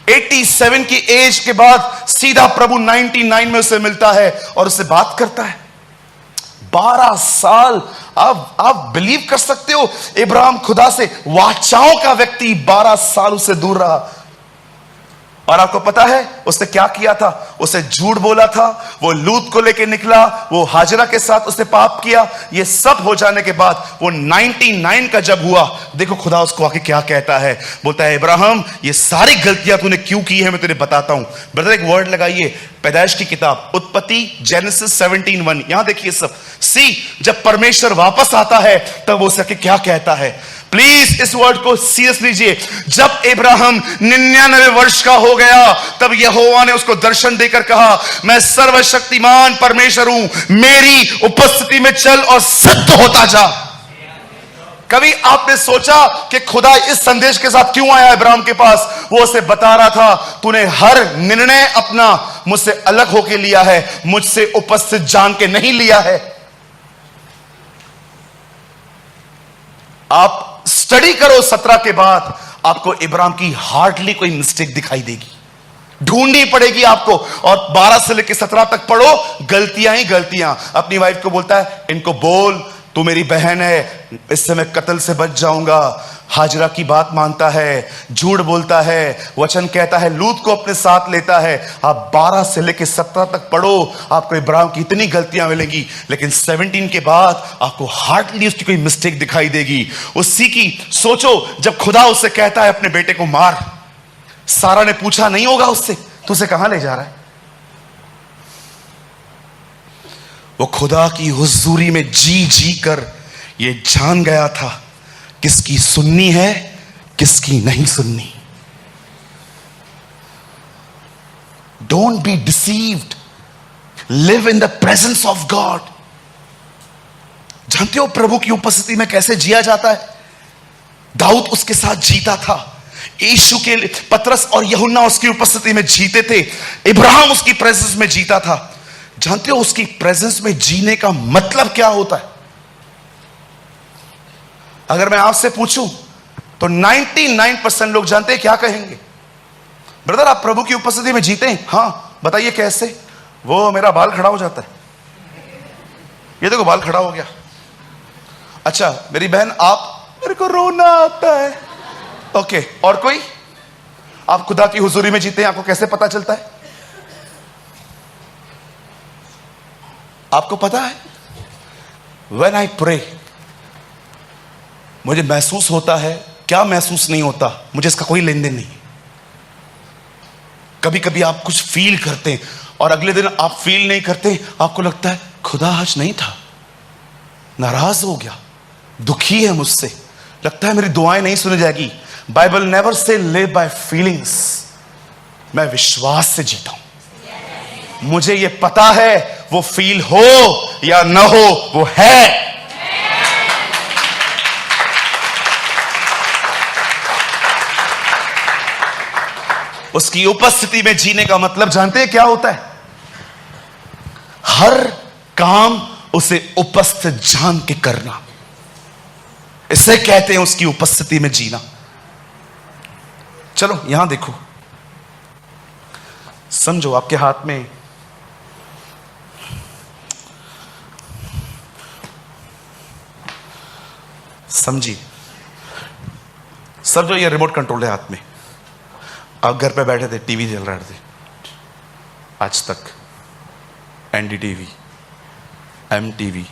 87 की एज के बाद सीधा प्रभु 99 में उसे मिलता है और उससे बात करता है। 12 साल। आप बिलीव कर सकते हो, इब्राहिम खुदा से वाचाओं का व्यक्ति 12 साल उससे दूर रहा। और आपको पता है उसने क्या किया था? उसे झूठ बोला था, वो लूत को लेकर निकला, वो हाजरा के साथ उसने पाप किया। ये सब हो जाने के बाद वो 99 का जब हुआ, देखो खुदा उसको आके क्या कहता है। बोलता है, इब्राहिम ये सारी गलतियां तूने क्यों की है मैं तुझे बताता हूं। ब्रदर एक वर्ड लगाइए, पैदाइश की किताब उत्पत्ति जेनेसिस 17:1, यहां देखिए सब। जब परमेश्वर वापस आता है तब वो उसे क्या कहता है। प्लीज इस वर्ड को सीरियस लीजिए। जब इब्राहिम 99 वर्ष का हो गया तब यहोवा ने उसको दर्शन देकर कहा, मैं सर्वशक्तिमान परमेश्वर हूं, मेरी उपस्थिति में चल और सिद्ध होता जा। कभी आपने सोचा कि खुदा इस संदेश के साथ क्यों आया इब्राहिम के पास? वो उसे बता रहा था, तूने हर निर्णय अपना मुझसे अलग होकर लिया है, मुझसे उपस्थित जान के नहीं लिया है। आप स्टडी करो 17 के बाद, आपको इब्राहिम की हार्डली कोई मिस्टेक दिखाई देगी, ढूंढनी पड़ेगी आपको। और 12 से लेकर 17 तक पढ़ो, गलतियां ही गलतियां। अपनी वाइफ को बोलता है, इनको बोल तू मेरी बहन है, इससे मैं कत्ल से बच जाऊंगा। हाजरा की बात मानता है, झूठ बोलता है, वचन कहता है, लूत को अपने साथ लेता है। आप 12 से लेकर 17 तक पढ़ो, आपको इब्राहिम की इतनी गलतियां मिलेंगी, लेकिन 17 के बाद आपको हार्डली उसकी कोई मिस्टेक दिखाई देगी। उसी की सोचो, जब खुदा उससे कहता है अपने बेटे को मार, सारा ने पूछा नहीं होगा उससे, तू उसे कहां ले जा रहा है? वो खुदा की हुजूरी में जी जी कर ये जान गया था किसकी सुननी है, किसकी नहीं सुननी। Don't be deceived, live in the presence of God. जानते हो प्रभु की उपस्थिति में कैसे जिया जाता है? दाऊद उसके साथ जीता था, यीशु के पतरस और यूहन्ना उसकी उपस्थिति में जीते थे, इब्राहिम उसकी प्रेजेंस में जीता था। जानते हो उसकी प्रेजेंस में जीने का मतलब क्या होता है? अगर मैं आपसे पूछूं तो 99% लोग जानते हैं, क्या कहेंगे? ब्रदर आप प्रभु की उपस्थिति में जीते हैं? हाँ बताइए कैसे? वो मेरा बाल खड़ा हो जाता है, ये देखो बाल खड़ा हो गया। अच्छा मेरी बहन आप, मेरे को रोना आता है। ओके, और कोई? आप खुदा की हुजूरी में जीते हैं, आपको कैसे पता चलता है? आपको पता है, when I pray, मुझे महसूस होता है, क्या महसूस नहीं होता, मुझे इसका कोई लेन देन नहीं। कभी कभी आप कुछ फील करते हैं और अगले दिन आप फील नहीं करते, आपको लगता है खुदा आज नहीं था, नाराज हो गया, दुखी है मुझसे, लगता है मेरी दुआएं नहीं सुनी जाएगी। Bible never say live by feelings, मैं विश्वास से जीता हूं। मुझे ये पता है वो फील हो या ना हो, वो है। उसकी उपस्थिति में जीने का मतलब जानते हैं क्या होता है? हर काम उसे उपस्थित जान के करना, इसे कहते हैं उसकी उपस्थिति में जीना। चलो यहां देखो, समझो आपके हाथ में समझिए, समझो ये रिमोट कंट्रोल है हाथ में। आप घर पे बैठे थे, टीवी चल रहे थे, आज तक, एनडीटीवी, एमटीवी,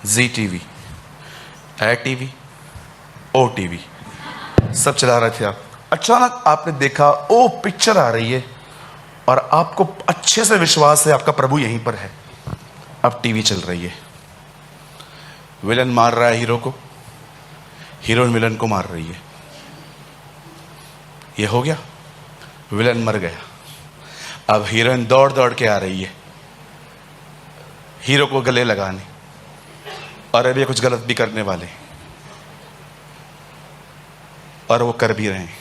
जी टीवी, ए टीवी, ओ टीवी, सब चला रहे थे आप। अचानक आपने देखा ओ पिक्चर आ रही है और आपको अच्छे से विश्वास है आपका प्रभु यहीं पर है। अब टीवी चल रही है, विलन मार रहा है हीरो को, हीरोइन विलन को मार रही है। ये हो गया, विलन मर गया। अब हीरोइन दौड़ दौड़ के आ रही है हीरो को गले लगाने, और अभी कुछ गलत भी करने वाले, और वो कर भी रहे हैं,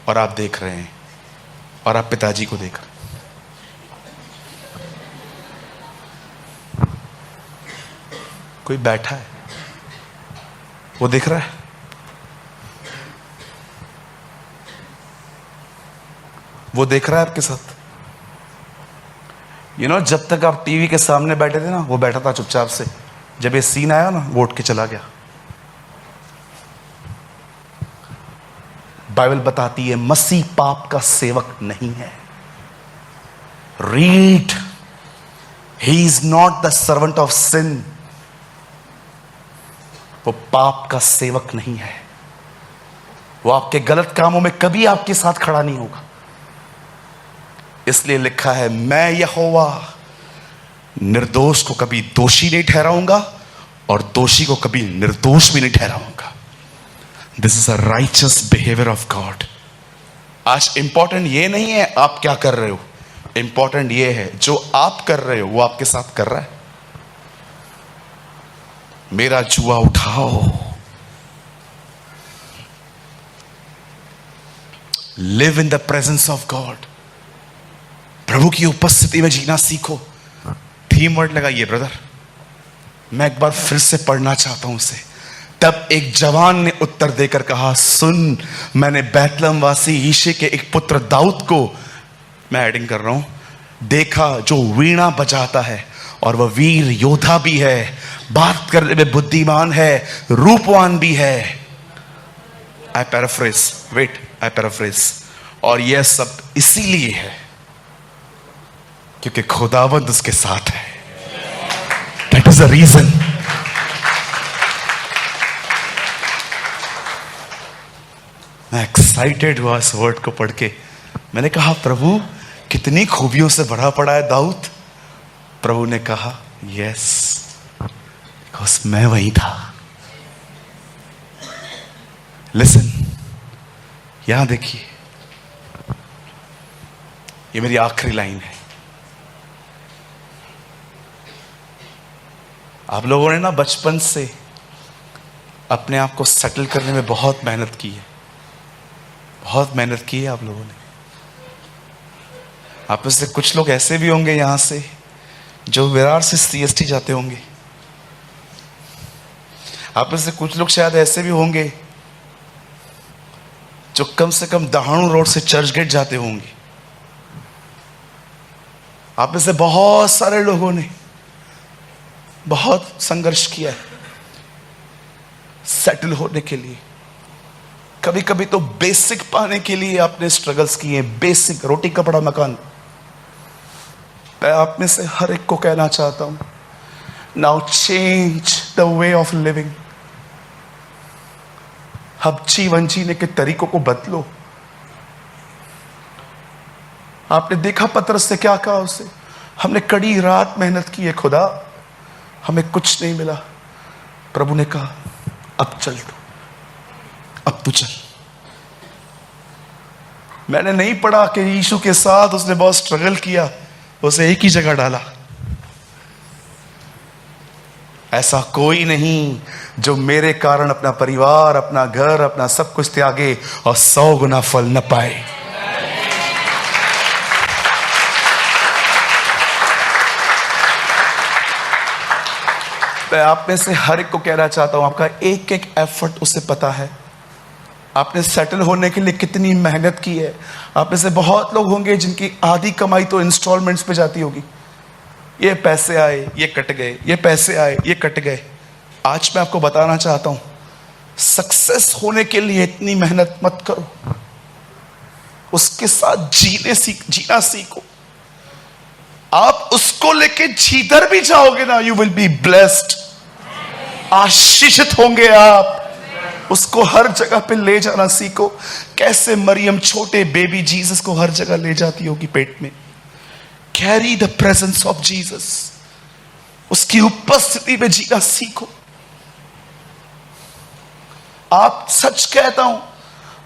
और आप देख रहे हैं, और आप पिताजी को देख रहे हैं। कोई बैठा है, वो दिख रहा है? वो देख रहा है आपके साथ? जब तक आप टीवी के सामने बैठे थे ना, वो बैठा था चुपचाप से। जब ये सीन आया ना, वो उठ के चला गया। बाइबल बताती है मसीह पाप का सेवक नहीं है। Read, he is not the servant of sin. वो पाप का सेवक नहीं है। वो आपके गलत कामों में कभी आपके साथ खड़ा नहीं होगा। इसलिए लिखा है, मैं यहोवा निर्दोष को कभी दोषी नहीं ठहराऊंगा और दोषी को कभी निर्दोष भी नहीं ठहराऊंगा। This is a righteous behaviour of God. आज इंपॉर्टेंट ये नहीं है आप क्या कर रहे हो, इंपॉर्टेंट ये है जो आप कर रहे हो वो आपके साथ कर रहा है। मेरा जुआ उठाओ, live in the presence of God. प्रभु की उपस्थिति में जीना सीखो। थीम वर्ड लगाइए ब्रदर, मैं एक बार फिर से पढ़ना चाहता हूं उसे। तब एक जवान ने उत्तर देकर कहा, सुन, मैंने बैतलहम वासी यीशे के एक पुत्र दाऊद को, मैं एडिंग कर रहा हूं, देखा जो वीणा बजाता है और वह वीर योद्धा भी है, बात करने में बुद्धिमान है, रूपवान भी है। आई पैराफ्रेज। और यह सब इसीलिए है क्योंकि खुदावंद उसके साथ है। That is the reason. मैं एक्साइटेड हुआ इस वर्ड को पढ़ के। मैंने कहा, प्रभु कितनी खूबियों से भरा पड़ा है दाऊद। प्रभु ने कहा, यस, बिकॉज मैं वही था। लिसन, यहां देखिए, ये मेरी आखिरी लाइन है। आप लोगों ने ना बचपन से अपने आप को सेटल करने में बहुत मेहनत की है, बहुत मेहनत की है आप लोगों ने। आप में से कुछ लोग ऐसे भी होंगे यहां से जो विरार से CST जाते होंगे। आप में से कुछ लोग शायद ऐसे भी होंगे जो कम से कम दहाड़ू रोड से चर्च गेट जाते होंगे। आप में से बहुत सारे लोगों ने बहुत संघर्ष किया है सेटल होने के लिए। कभी कभी तो बेसिक पाने के लिए आपने स्ट्रगल्स किए, बेसिक रोटी कपड़ा मकान। मैं आप में से हर एक को कहना चाहता हूं, now change the way of living. अब जीवन जीने के तरीकों को बदलो। आपने देखा पतरस से क्या कहा उसे, हमने कड़ी रात मेहनत की है खुदा, हमें कुछ नहीं मिला। प्रभु ने कहा, अब चल तू, अब तू चल। मैंने नहीं पढ़ा कि यीशु के साथ उसने बहुत स्ट्रगल किया, उसे एक ही जगह डाला। ऐसा कोई नहीं जो मेरे कारण अपना परिवार, अपना घर, अपना सब कुछ त्यागे और 100 गुना फल न पाए। मैं आप में से हर एक को कहना चाहता हूं, आपका एक एक एफर्ट उसे पता है। आपने सेटल होने के लिए कितनी मेहनत की है। आप में से बहुत लोग होंगे जिनकी आधी कमाई तो इंस्टॉलमेंट्स पे जाती होगी। ये पैसे आए, ये कट गए, ये पैसे आए, ये कट गए। आज मैं आपको बताना चाहता हूं, सक्सेस होने के लिए इतनी मेहनत मत करो, उसके साथ जीना सीखो। आप उसको लेके जिधर भी जाओगे ना, यू विल बी ब्लेस्ड, आशीषित होंगे आप। उसको हर जगह पे ले जाना सीखो। कैसे मरियम छोटे बेबी जीसस को हर जगह ले जाती होगी पेट में। Carry the presence of Jesus, उसकी उपस्थिति में जीना सीखो। आप सच कहता हूं,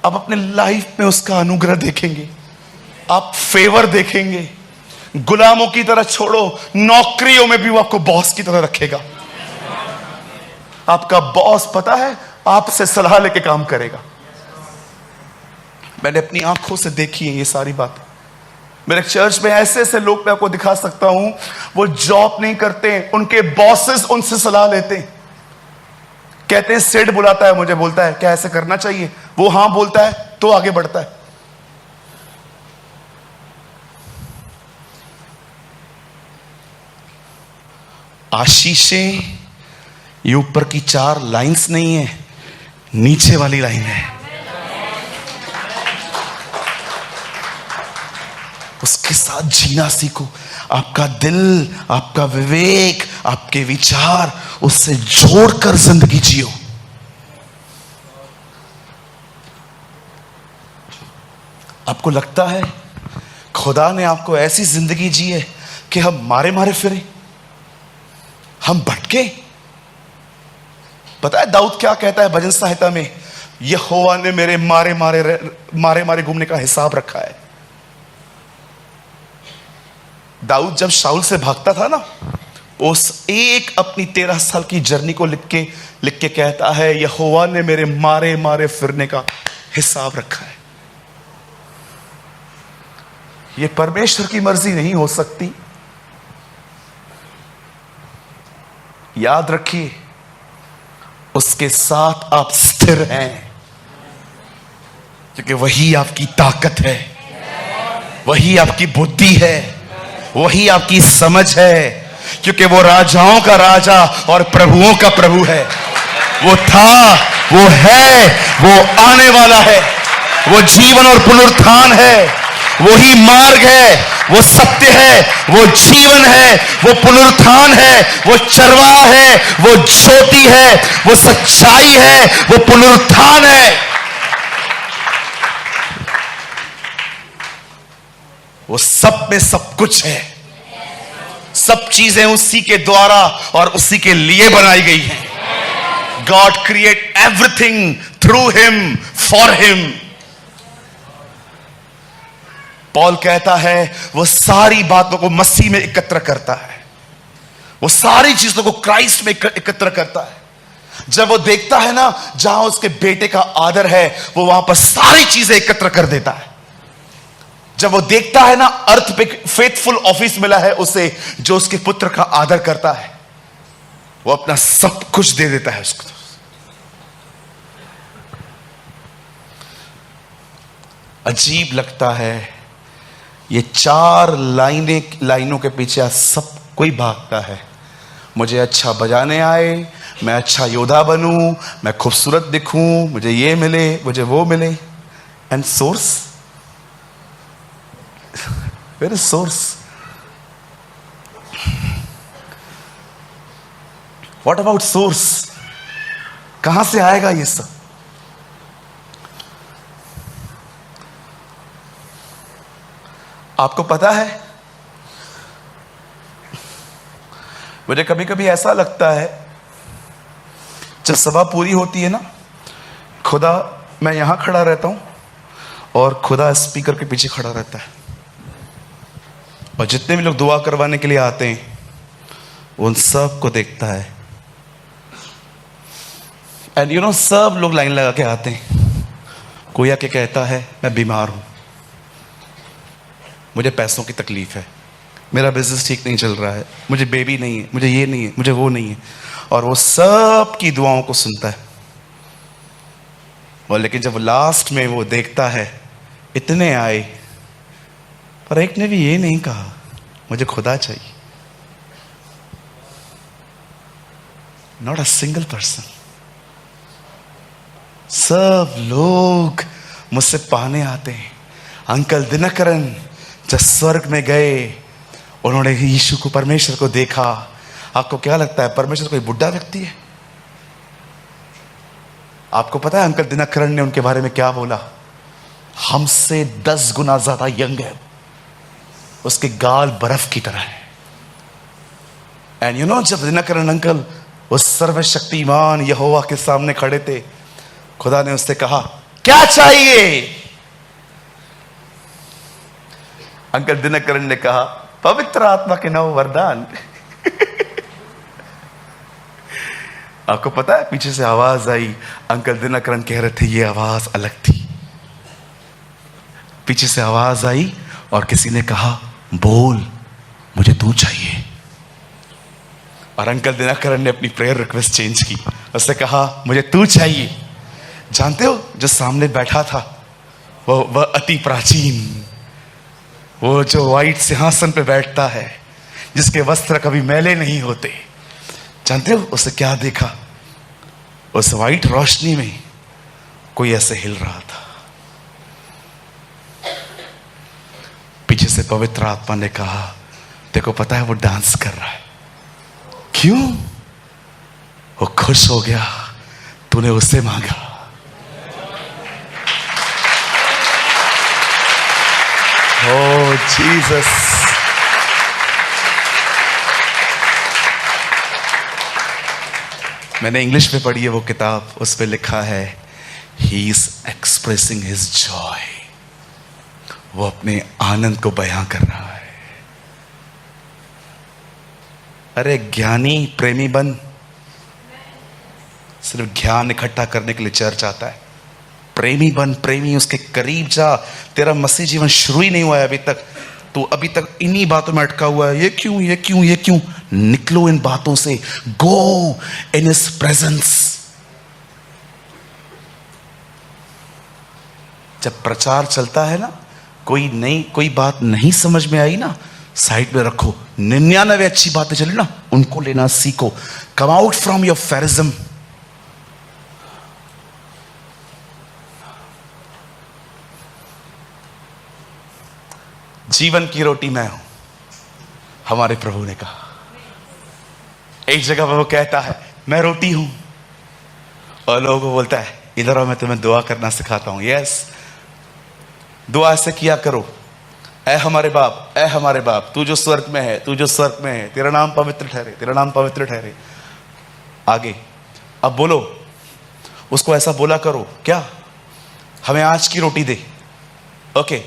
आप अपने लाइफ में उसका अनुग्रह देखेंगे, आप फेवर देखेंगे। गुलामों की तरह छोड़ो, नौकरियों में भी वो आपको बॉस की तरह रखेगा। आपका बॉस पता है आपसे सलाह लेके काम करेगा। मैंने अपनी आंखों से देखी है ये सारी बातें। मेरे चर्च में ऐसे ऐसे लोग मैं आपको दिखा सकता हूं, वो जॉब नहीं करते, उनके बॉसेस उनसे सलाह लेते हैं। कहते हैं सेठ बुलाता है, मुझे बोलता है क्या ऐसे करना चाहिए, वो हां बोलता है तो आगे बढ़ता है। आशीषें ये ऊपर की 4 लाइंस नहीं है, नीचे वाली लाइन है। उसके साथ जीना सीखो। आपका दिल, आपका विवेक, आपके विचार, उससे जोड़कर जिंदगी जियो। आपको लगता है खुदा ने आपको ऐसी जिंदगी जी है कि हम मारे मारे फिरे, हम भटके। पता है दाऊद क्या कहता है भजन संहिता में? यहोवा ने मेरे मारे मारे घूमने का हिसाब रखा है। दाऊद जब शाऊल से भागता था ना, उस एक अपनी 13 साल की जर्नी को लिख के कहता है, यहोवा ने मेरे मारे मारे फिरने का हिसाब रखा है। ये परमेश्वर की मर्जी नहीं हो सकती। याद रखिए, उसके साथ आप स्थिर हैं, क्योंकि वही आपकी ताकत है, वही आपकी बुद्धि है, वही आपकी समझ है, क्योंकि वो राजाओं का राजा और प्रभुओं का प्रभु है। वो था, वो है, वो आने वाला है, वो जीवन और पुनरुत्थान है, वही मार्ग है, वो सत्य है, वो जीवन है, वो पुनरुत्थान है, वो चरवाहा है, वो ज्योति है, वो सच्चाई है, वो पुनरुत्थान है। वो सब में सब कुछ है। सब चीजें उसी के द्वारा और उसी के लिए बनाई गई हैं। God create everything through him, for him. Paul कहता है वो सारी बातों को मसीह में एकत्र करता है, वो सारी चीजों को क्राइस्ट में एकत्र करता है। जब वो देखता है ना जहां उसके बेटे का आदर है, वो वहां पर सारी चीजें एकत्र कर देता है। जब वो देखता है ना अर्थ पे फेथफुल ऑफिस मिला है उसे, जो उसके पुत्र का आदर करता है, वो अपना सब कुछ दे देता है उसको। अजीब लगता है, ये 4 लाइनों के पीछे सब कोई भागता है। मुझे अच्छा बजाने आए, मैं अच्छा योद्धा बनूं, मैं खूबसूरत दिखूं, मुझे ये मिले, मुझे वो मिले। And source, where is source? What about source? कहां से आएगा ये सब? आपको पता है, मुझे कभी कभी ऐसा लगता है जब सभा पूरी होती है ना, खुदा, मैं यहां खड़ा रहता हूं और खुदा स्पीकर के पीछे खड़ा रहता है, और जितने भी लोग दुआ करवाने के लिए आते हैं उन सब को देखता है। एंड यू नो, सब लोग लाइन लगा के आते हैं। कोई आके कहता है मैं बीमार हूं, मुझे पैसों की तकलीफ है, मेरा बिजनेस ठीक नहीं चल रहा है, मुझे बेबी नहीं है, मुझे ये नहीं है, मुझे वो नहीं है, और वो सब की दुआओं को सुनता है। और लेकिन जब लास्ट में वो देखता है इतने आए पर एक ने भी ये नहीं कहा मुझे खुदा चाहिए, नॉट अ सिंगल पर्सन। सब लोग मुझसे पाने आते हैं। अंकल दिनकरन जब स्वर्ग में गए, उन्होंने यीशु को, परमेश्वर को देखा। आपको क्या लगता है परमेश्वर कोई बुढ़ा व्यक्ति है? आपको पता है अंकल दिनकरन ने उनके बारे में क्या बोला? हमसे 10 गुना ज्यादा यंग है, उसके गाल बर्फ की तरह है। एंड यू नो, जब दिनकरन अंकल उस सर्वशक्तिमान यहोवा के सामने खड़े थे, खुदा ने उससे कहा क्या चाहिए? अंकल दिनकरन ने कहा पवित्र आत्मा के 9 वरदान। आपको पता है पीछे से आवाज आई, अंकल दिनकरन कह रहे थे, ये आवाज अलग थी। पीछे से आवाज आई और किसी ने कहा बोल, मुझे तू चाहिए। और अंकल दिनकरन ने अपनी प्रेयर रिक्वेस्ट चेंज की उसने कहा मुझे तू चाहिए। जानते हो जो सामने बैठा था वह अति प्राचीन, वो जो व्हाइट सिंहासन पे बैठता है, जिसके वस्त्र कभी मैले नहीं होते, जानते हो उसे क्या देखा? उस व्हाइट रोशनी में कोई ऐसे हिल रहा था। पीछे से पवित्र आत्मा ने कहा देखो पता है वो डांस कर रहा है। क्यों? वो खुश हो गया, तूने उससे मांगा। ओ जीसस। मैंने इंग्लिश में पढ़ी है वो किताब, उस पे लिखा है he is expressing his Joy. वो अपने आनंद को बयां कर रहा है। अरे ज्ञानी प्रेमी बन, सिर्फ ज्ञान इकट्ठा करने के लिए चर्च आता है। प्रेमी बन, प्रेमी उसके करीब जा। तेरा मसीह जीवन शुरू ही नहीं हुआ है अभी तक, तू अभी तक इन्हीं बातों में अटका हुआ है। ये क्यों, ये क्यों, ये क्यों? निकलो इन बातों से, गो इन हिज प्रेजेंस। जब प्रचार चलता है ना, कोई बात नहीं समझ में आई ना, साइड में रखो। 99 अच्छी बातें चली ना, उनको लेना सीखो। Come out from your pharisaism. जीवन की रोटी मैं हूं, हमारे प्रभु ने कहा। एक जगह पर वो कहता है मैं रोटी हूं, और लोगों को बोलता है इधर आओ मैं तुम्हें दुआ करना सिखाता हूं। यस, दुआ ऐसे किया करो, ऐ हमारे बाप, ऐ हमारे बाप, तू जो स्वर्ग में है, तू जो स्वर्ग में है, तेरा नाम पवित्र ठहरे, तेरा नाम पवित्र ठहरे। आगे अब बोलो, उसको ऐसा बोला करो, क्या हमें आज की रोटी दे। ओके,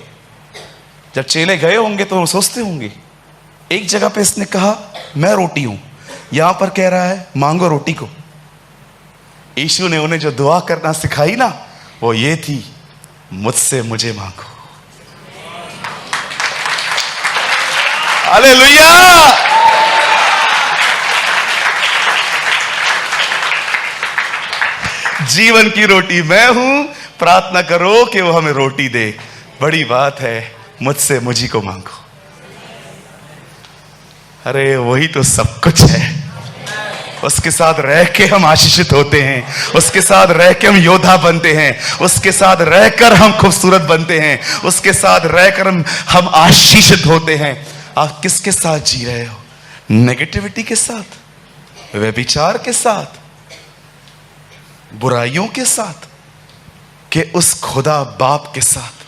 जब चेले गए होंगे तो वो सोचते होंगे एक जगह पे इसने कहा मैं रोटी हूं, यहां पर कह रहा है मांगो रोटी को। यीशु ने उन्हें जो दुआ करना सिखाई ना, वो ये थी, मुझसे मुझे मांगो। हालेलुया। जीवन की रोटी मैं हूं, प्रार्थना करो कि वो हमें रोटी दे। बड़ी बात है, मुझसे मुझी को मांगो। अरे वही तो सब कुछ है। उसके साथ रह के हम आशीषित होते हैं, उसके साथ रह के हम योद्धा बनते हैं, उसके साथ रहकर हम खूबसूरत बनते हैं, उसके साथ रहकर हम आशीषित होते हैं। आप किसके साथ जी रहे हो? नेगेटिविटी के साथ, व्यभिचार के साथ, बुराइयों के साथ, कि उस खुदा बाप के साथ?